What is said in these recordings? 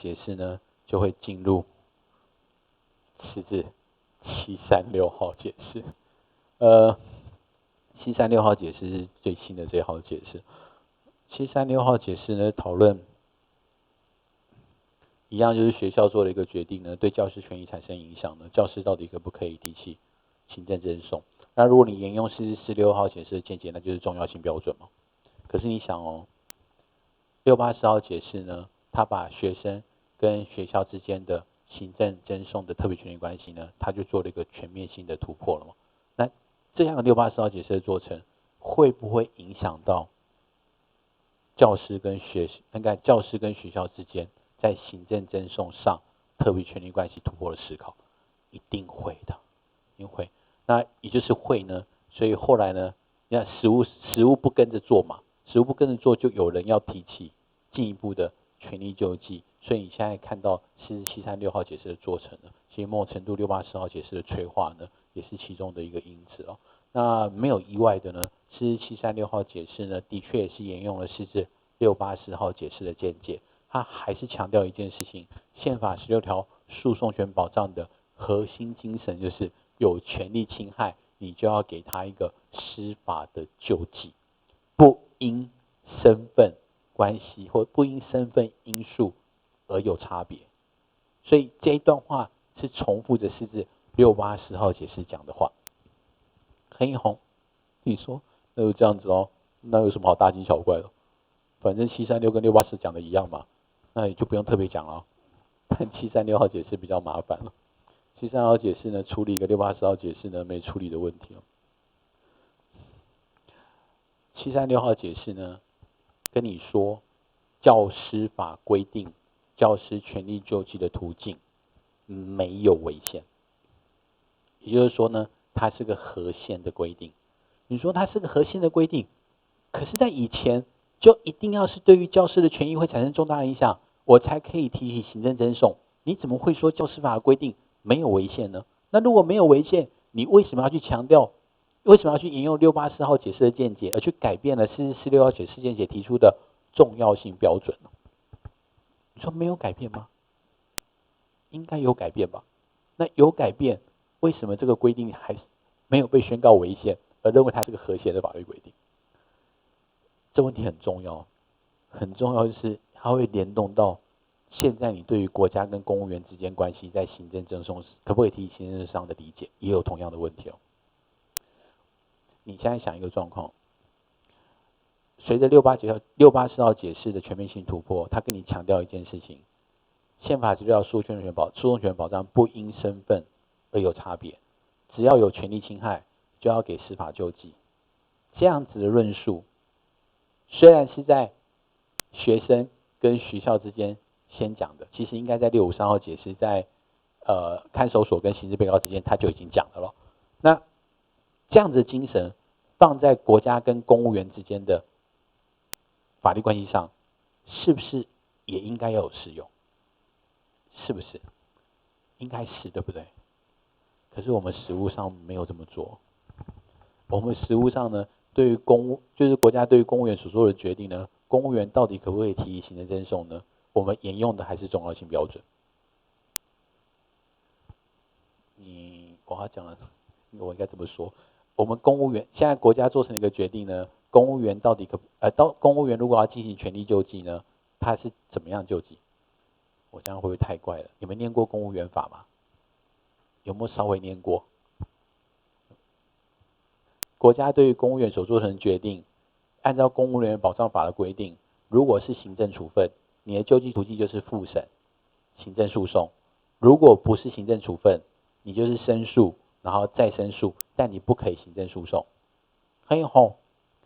解释呢，就会进入是指736号解释。736号解释是最新的这号解释。736号解释呢，讨论一样就是学校做了一个决定呢，对教师权益产生影响呢，教师到底可不可以提起行政侦讼？那如果你沿用4446号解释的见解，那就是重要性标准嘛。可是你想哦，684号解释呢，他把学生跟学校之间的行政侦讼的特别权利关系呢，他就做了一个全面性的突破了嘛。那这样的684号解释的做成，会不会影响到教师跟学校之间在行政侦讼上特别权利关系突破的思考？一定会的，一定会。那也就是会呢，所以后来呢，你看实务不跟着做嘛，实务不跟着做，就有人要提起进一步的权利救济，所以你现在看到736号解释的做成呢，其实某种程度684号解释的催化呢，也是其中的一个因子哦。那没有意外的呢，736号解释呢，的确也是沿用了684号解释的见解，它还是强调一件事情，宪法16条诉讼权保障的核心精神就是有权利侵害，你就要给他一个司法的救济，不因身份关系或不因身份因素而有差别。所以这一段话是重复着是指684号解释讲的话。黑红，你说那就这样子哦，那有什么好大惊小怪的？反正736跟684讲的一样嘛，那也就不用特别讲了。但736号解释比较麻烦了。736号解释呢，处理一个684号解释呢没处理的问题哦。736号解释呢，跟你说教师法规定教师权利救济的途径没有违宪，也就是说呢，它是个合宪的规定。你说它是个合宪的规定，可是在以前就一定要是对于教师的权益会产生重大影响，我才可以提起行政侦讼。你怎么会说教师法的规定没有违宪呢？那如果没有违宪，你为什么要去强调？为什么要去引用684号解释的见解，而去改变了4446号解释见解提出的重要性标准呢？你说没有改变吗？应该有改变吧？那有改变，为什么这个规定还是没有被宣告违宪，而认为它是个合宪的法律规定？这问题很重要，很重要就是它会联动到现在你对于国家跟公务员之间关系在行政侦讼可不可以提起行政上的理解，也有同样的问题哦。你现在想一个状况，随着684号解释的全面性突破，它跟你强调一件事情：宪法16条诉讼权保障不因身份而有差别，只要有权利侵害，就要给司法救济。这样子的论述，虽然是在学生跟学校之间先讲的，其实应该在653号解释在看守所跟刑事被告之间他就已经讲了。那这样子的精神放在国家跟公务员之间的法律关系上，是不是也应该要有适用？是不是？应该是，对不对？可是我们实务上没有这么做。我们实务上呢，对于就是国家对于公务员所做的决定呢，公务员到底可不可以提起行政侦讼呢？我们沿用的还是重要性标准。我要讲了，我应该怎么说？我们公务员现在国家做成一个决定呢，公务员到底公务员如果要进行权利救济呢，他是怎么样救济？我这样会不会太怪了？你们念过公务员法吗？有没有稍微念过？国家对于公务员所做成的决定，按照公务员保障法的规定，如果是行政处分，你的救济途径就是复审、行政诉讼；如果不是行政处分，你就是申诉，然后再申诉，但你不可以行政诉讼。很有吼，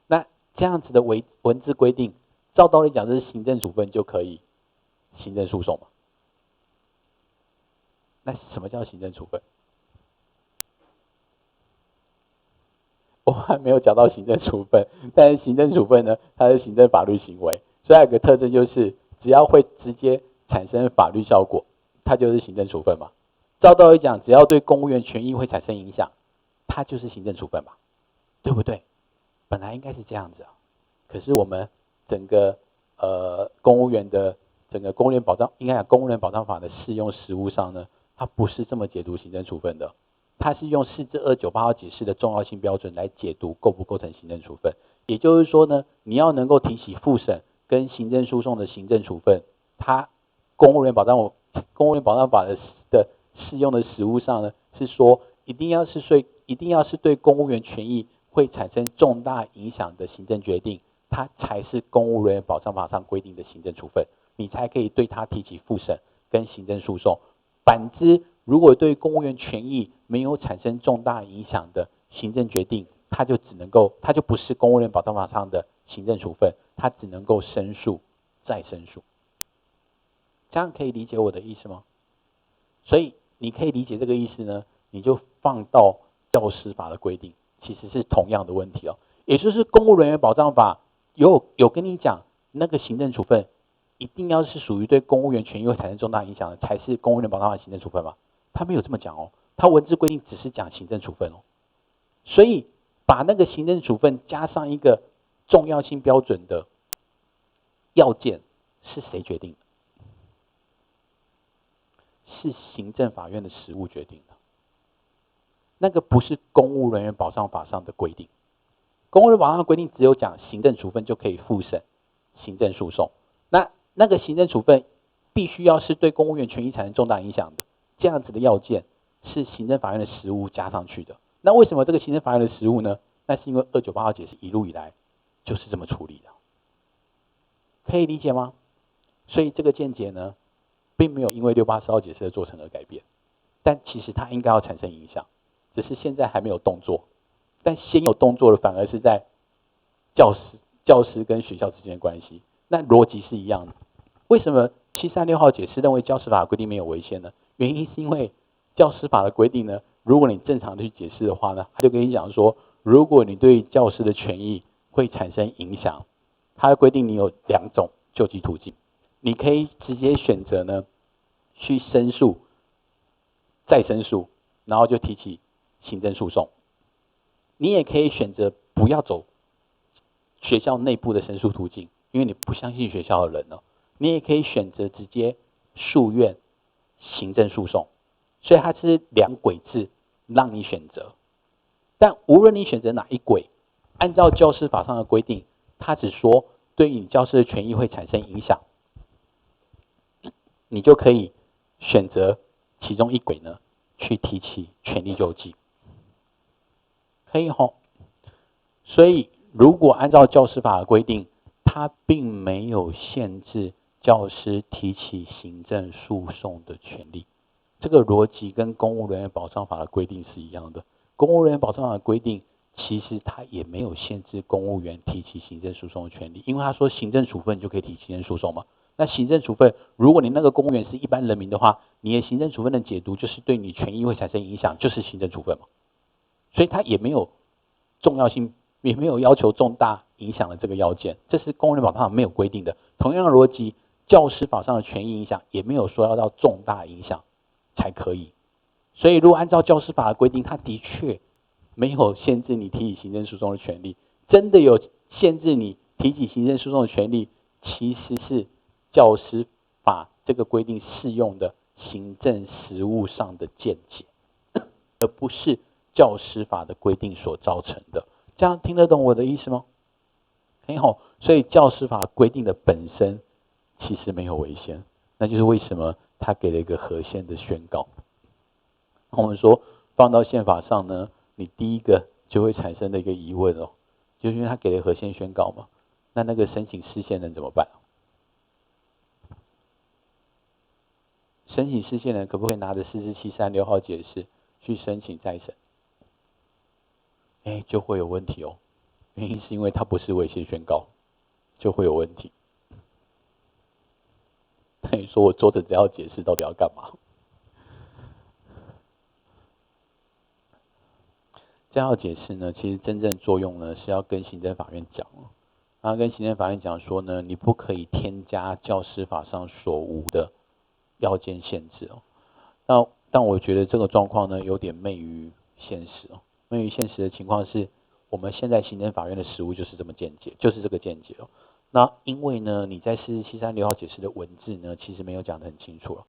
那这样子的文字规定，照道理讲，这是行政处分就可以行政诉讼嘛？那什么叫行政处分？我还没有讲到行政处分，但是行政处分呢，它是行政法律行为，所以它有个特征就是，只要会直接产生法律效果，它就是行政处分嘛。照道理讲，只要对公务员权益会产生影响，它就是行政处分嘛，对不对？本来应该是这样子啊，可是我们整个公务员的整个公务员保障，应该讲公务员保障法的适用实务上呢，它不是这么解读行政处分的，它是用4至298号解释的重要性标准来解读构不构成行政处分。也就是说呢，你要能够提起复审跟行政诉讼的行政处分，它公务员保障法的适用的实务上呢，是说一定要是对公务员权益会产生重大影响的行政决定，它才是公务员保障法上规定的行政处分，你才可以对他提起复审跟行政诉讼。反之，如果对公务员权益没有产生重大影响的行政决定，它就不是公务员保障法上的行政处分，它只能够申诉再申诉。这样可以理解我的意思吗？所以你可以理解这个意思呢，你就放到教师法的规定，其实是同样的问题哦。也就是公务人员保障法有跟你讲，那个行政处分一定要是属于对公务员权益会产生重大影响的，才是公务员保障法行政处分吗？他没有这么讲哦，他文字规定只是讲行政处分哦。所以把那个行政处分加上一个重要性标准的要件是谁决定的？是行政法院的实务决定的。那个不是公务人员保障法上的规定。公务人员保障的规定只有讲行政处分就可以复审行政诉讼，那个行政处分必须要是对公务员权益产生重大影响的，这样子的要件是行政法院的实务加上去的。那为什么这个行政法院的实务呢？那是因为298号解释一路以来就是这么处理的，可以理解吗？所以这个见解呢，并没有因为684号解释而做成而改变，但其实它应该要产生影响，只是现在还没有动作。但先有动作的反而是在教师跟学校之间的关系，那逻辑是一样的。为什么736号解释认为教师法的规定没有违宪呢？原因是因为教师法的规定呢，如果你正常的去解释的话呢，他就跟你讲说，如果你对教师的权益会产生影响，它的规定你有2种救济途径，你可以直接选择呢去申诉，再申诉，然后就提起行政诉讼。你也可以选择不要走学校内部的申诉途径，因为你不相信学校的人了。你也可以选择直接诉愿行政诉讼，所以它是2轨制让你选择。但无论你选择哪一轨，按照教师法上的规定，它只说对你教师的权益会产生影响，你就可以选择其中一轨呢，去提起权利救济。可以吼，所以如果按照教师法的规定，它并没有限制教师提起行政诉讼的权利。这个逻辑跟公务人员保障法的规定是一样的。公务人员保障法的规定，其实它也没有限制公务员提起行政诉讼的权利，因为他说行政处分就可以提行政诉讼嘛。那行政处分，如果你那个公务员是一般人民的话，你的行政处分的解读就是对你权益会产生影响，就是行政处分嘛。所以它也没有重要性，也没有要求重大影响的这个要件，这是公务人员保障法没有规定的。同样的逻辑，教师法上的权益影响也没有说要到重大影响才可以。所以如果按照教师法的规定，它的确没有限制你提起行政诉讼的权利，真的有限制你提起行政诉讼的权利，其实是教师法这个规定适用的行政实务上的见解，而不是教师法的规定所造成的。这样听得懂我的意思吗？很好，所以教师法规定的本身其实没有违宪，那就是为什么他给了一个合宪的宣告。我们说放到宪法上呢，你第一个就会产生的一个疑问哦，就是因为他给了合宪宣告嘛，那个申请释宪人怎么办？申请释宪人可不可以拿着4至736号解释去申请再审？就会有问题哦。原因是因为它不是违宪宣告，就会有问题。那你说我做的这要解释到底要干嘛？这要解释呢，其实真正作用呢是要跟行政法院讲，然后跟行政法院讲说呢，你不可以添加教师法上所无的要件限制哦。但我觉得这个状况呢有点昧于现实哦。昧于现实的情况是，我们现在行政法院的实务就是这么见解，就是这个见解哦。那因为呢，你在4473-6号解释的文字呢，其实没有讲得很清楚了。